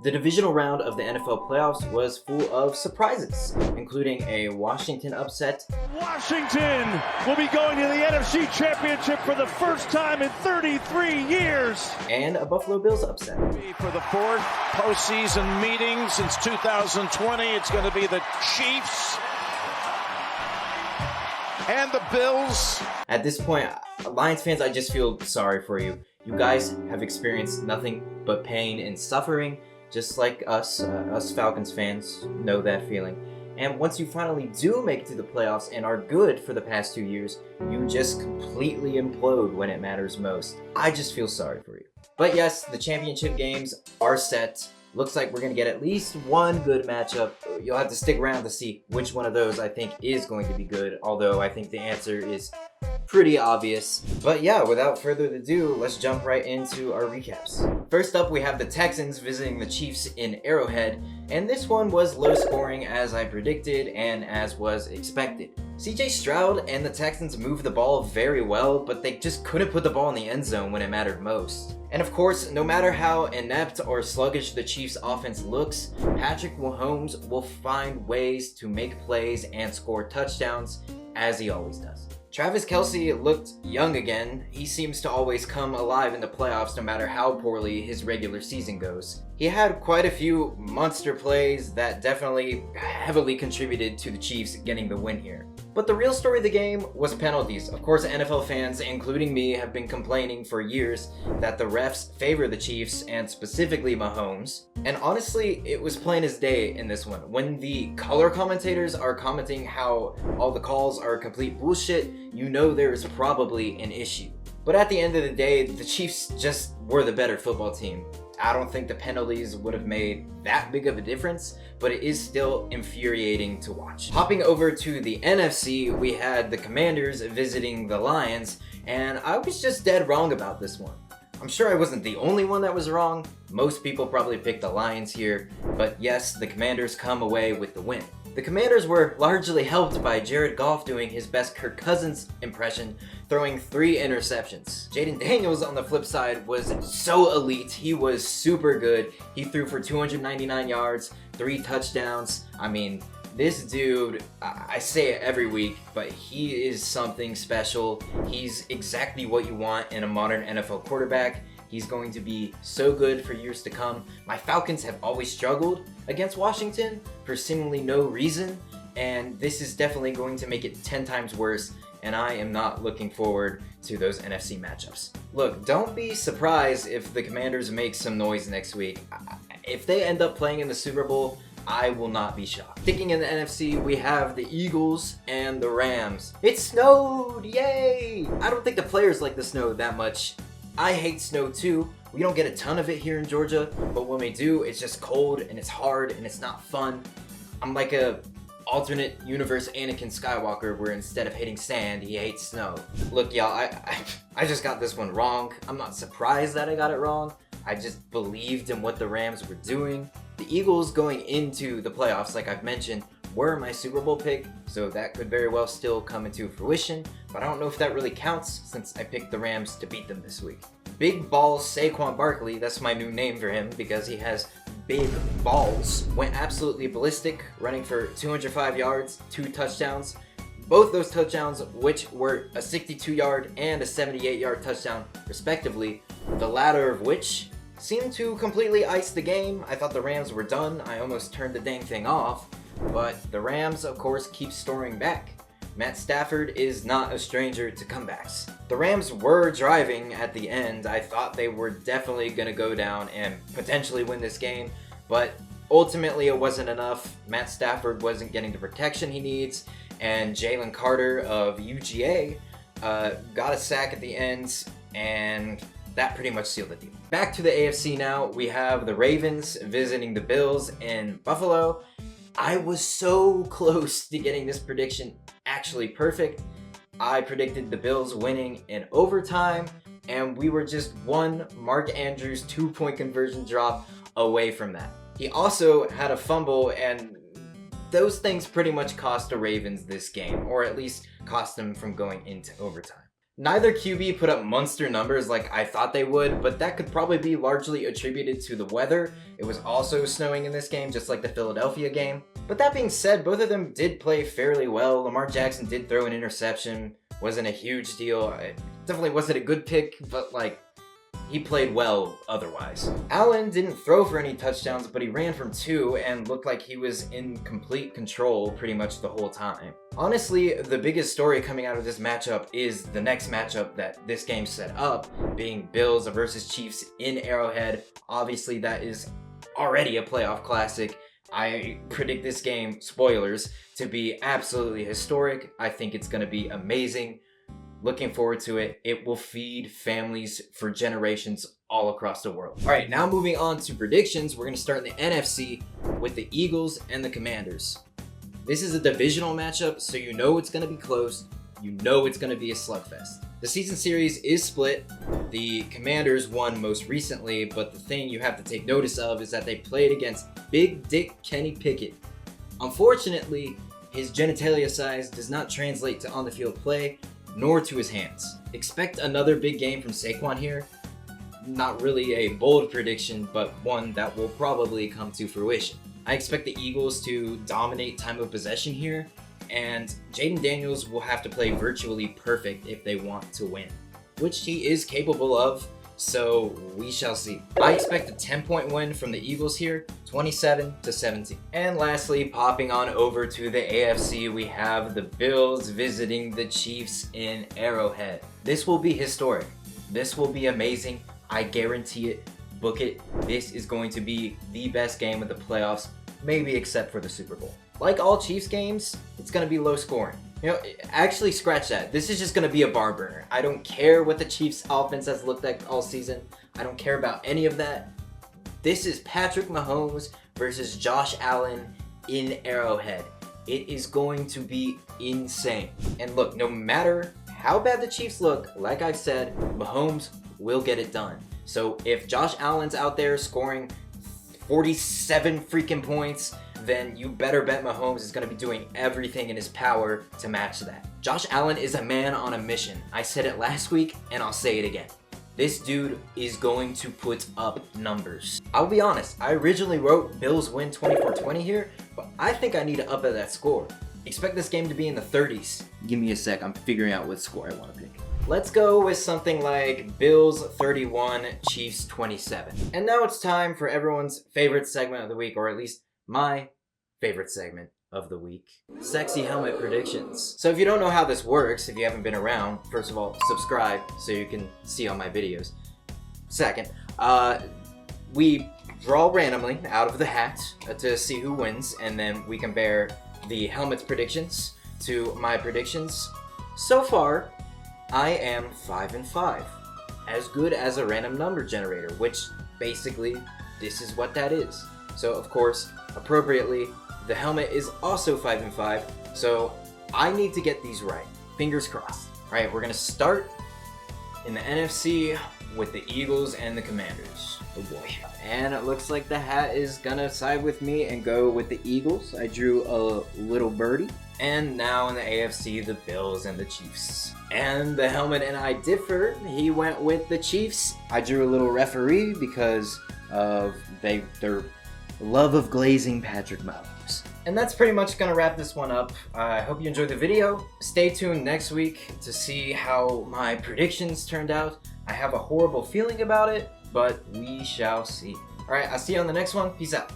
The divisional round of the NFL playoffs was full of surprises, including a Washington upset. Washington will be going to the NFC Championship for the first time in 33 years. And a Buffalo Bills upset. For the fourth postseason meeting since 2020, it's going to be the Chiefs and the Bills. At this point, Lions fans, I just feel sorry for you. You guys have experienced nothing but pain and suffering, just like us Falcons fans know that feeling. And once you finally do make it to the playoffs and are good for the past 2 years, you just completely implode when it matters most. I just feel sorry for you. But yes, the championship games are set. Looks like we're going to get at least one good matchup. You'll have to stick around to see which one of those I think is going to be good, although I think the answer is pretty obvious. But yeah, without further ado, let's jump right into our recaps. First up, we have the Texans visiting the Chiefs in Arrowhead, and this one was low scoring as I predicted and as was expected. CJ Stroud and the Texans moved the ball very well, but they just couldn't put the ball in the end zone when it mattered most. And of course, no matter how inept or sluggish the Chiefs' offense looks, Patrick Mahomes will find ways to make plays and score touchdowns, as he always does. Travis Kelce looked young again. He seems to always come alive in the playoffs no matter how poorly his regular season goes. He had quite a few monster plays that definitely heavily contributed to the Chiefs getting the win here. But the real story of the game was penalties. Of course, NFL fans, including me, have been complaining for years that the refs favor the Chiefs and specifically Mahomes. And honestly, it was plain as day in this one. When the color commentators are commenting how all the calls are complete bullshit, you know there is probably an issue. But at the end of the day, the Chiefs just were the better football team. I don't think the penalties would have made that big of a difference, but it is still infuriating to watch. Hopping over to the NFC, we had the Commanders visiting the Lions, and I was just dead wrong about this one. I'm sure I wasn't the only one that was wrong. Most people probably picked the Lions here, but yes, the Commanders come away with the win. The Commanders were largely helped by Jared Goff doing his best Kirk Cousins impression, throwing 3 interceptions. Jaden Daniels on the flip side was so elite. He was super good. He threw for 299 yards, 3 touchdowns. I mean, this dude, I say it every week, but he is something special. He's exactly what you want in a modern NFL quarterback. He's going to be so good for years to come. My Falcons have always struggled against Washington for seemingly no reason, and this is definitely going to make it 10 times worse, and I am not looking forward to those NFC matchups. Look, don't be surprised if the Commanders make some noise next week. If they end up playing in the Super Bowl, I will not be shocked. Sticking in the NFC, we have the Eagles and the Rams. It snowed! Yay! I don't think the players like the snow that much. I hate snow too. We don't get a ton of it here in Georgia, but when we do, it's just cold and it's hard and it's not fun. I'm like a alternate universe Anakin Skywalker where instead of hating sand, he hates snow. Look, y'all, I just got this one wrong. I'm not surprised that I got it wrong. I just believed in what the Rams were doing. The Eagles going into the playoffs, like I've mentioned, were my Super Bowl pick, so that could very well still come into fruition, but I don't know if that really counts since I picked the Rams to beat them this week. Big Balls Saquon Barkley, that's my new name for him because he has big balls, went absolutely ballistic, running for 205 yards, 2 touchdowns. Both those touchdowns, which were a 62-yard and a 78-yard touchdown respectively, the latter of which seemed to completely ice the game. I thought the Rams were done. I almost turned the dang thing off. But the Rams, of course, keep storming back. Matt Stafford is not a stranger to comebacks. The Rams were driving at the end. I thought they were definitely going to go down and potentially win this game, but ultimately it wasn't enough. Matt Stafford wasn't getting the protection he needs, and Jalen Carter of UGA got a sack at the end, and that pretty much sealed the deal. Back to the AFC now. We have the Ravens visiting the Bills in Buffalo. I was so close to getting this prediction actually perfect. I predicted the Bills winning in overtime, and we were just one Mark Andrews 2-point conversion drop away from that. He also had a fumble, and those things pretty much cost the Ravens this game, or at least cost them from going into overtime. Neither QB put up monster numbers like I thought they would, but that could probably be largely attributed to the weather. It was also snowing in this game, just like the Philadelphia game. But that being said, both of them did play fairly well. Lamar Jackson did throw an interception. Wasn't a huge deal. It definitely wasn't a good pick, but like, he played well otherwise. Allen didn't throw for any touchdowns, but he ran from 2 and looked like he was in complete control pretty much the whole time. Honestly, the biggest story coming out of this matchup is the next matchup that this game set up, being Bills versus Chiefs in Arrowhead. Obviously, that is already a playoff classic. I predict this game, spoilers, to be absolutely historic. I think it's going to be amazing. Looking forward to it. It will feed families for generations all across the world. All right, now moving on to predictions, we're going to start in the NFC with the Eagles and the Commanders. This is a divisional matchup, so you know it's going to be close. You know it's going to be a slugfest. The season series is split. The Commanders won most recently, but the thing you have to take notice of is that they played against Big Dick Kenny Pickett. Unfortunately, his genitalia size does not translate to on-the-field play, nor to his hands. Expect another big game from Saquon here. Not really a bold prediction, but one that will probably come to fruition. I expect the Eagles to dominate time of possession here, and Jaden Daniels will have to play virtually perfect if they want to win, which he is capable of, so we shall see. I expect a 10-point win from the Eagles here, 27-17. And lastly, popping on over to the AFC, we have the Bills visiting the Chiefs in Arrowhead. This will be historic. This will be amazing. I guarantee it. Book it. This is going to be the best game of the playoffs, maybe except for the Super Bowl. Like all Chiefs games, it's going to be low scoring. You know, actually scratch that. This is just going to be a barn burner. I don't care what the Chiefs offense has looked like all season. I don't care about any of that. This is Patrick Mahomes versus Josh Allen in Arrowhead. It is going to be insane. And look, no matter how bad the Chiefs look, like I've said, Mahomes will get it done. So if Josh Allen's out there scoring 47 freaking points, then you better bet Mahomes is going to be doing everything in his power to match that. Josh Allen is a man on a mission. I said it last week, and I'll say it again. This dude is going to put up numbers. I'll be honest, I originally wrote Bills win 24-20 here, but I think I need to up that score. Expect this game to be in the 30s. Give me a sec, I'm figuring out what score I want to pick. Let's go with something like Bills 31, Chiefs 27. And now it's time for everyone's favorite segment of the week, or at least my favorite segment of the week. Sexy helmet predictions. So if you don't know how this works, if you haven't been around, first of all, subscribe so you can see all my videos. Second, we draw randomly out of the hat to see who wins, and then we compare the helmet's predictions to my predictions. So far, I am 5-5. As good as a random number generator, which basically, this is what that is. So of course, appropriately, the helmet is also 5-5, so I need to get these right. Fingers crossed. Alright, we're gonna start in the NFC with the Eagles and the Commanders. Oh boy. And it looks like the hat is gonna side with me and go with the Eagles. I drew a little birdie. And now in the AFC, the Bills and the Chiefs. And the helmet and I differ. He went with the Chiefs. I drew a little referee because of their love of glazing Patrick Mahomes. And that's pretty much gonna wrap this one up. I hope you enjoyed the video. Stay tuned next week to see how my predictions turned out. I have a horrible feeling about it, but we shall see. Alright, I'll see you on the next one. Peace out.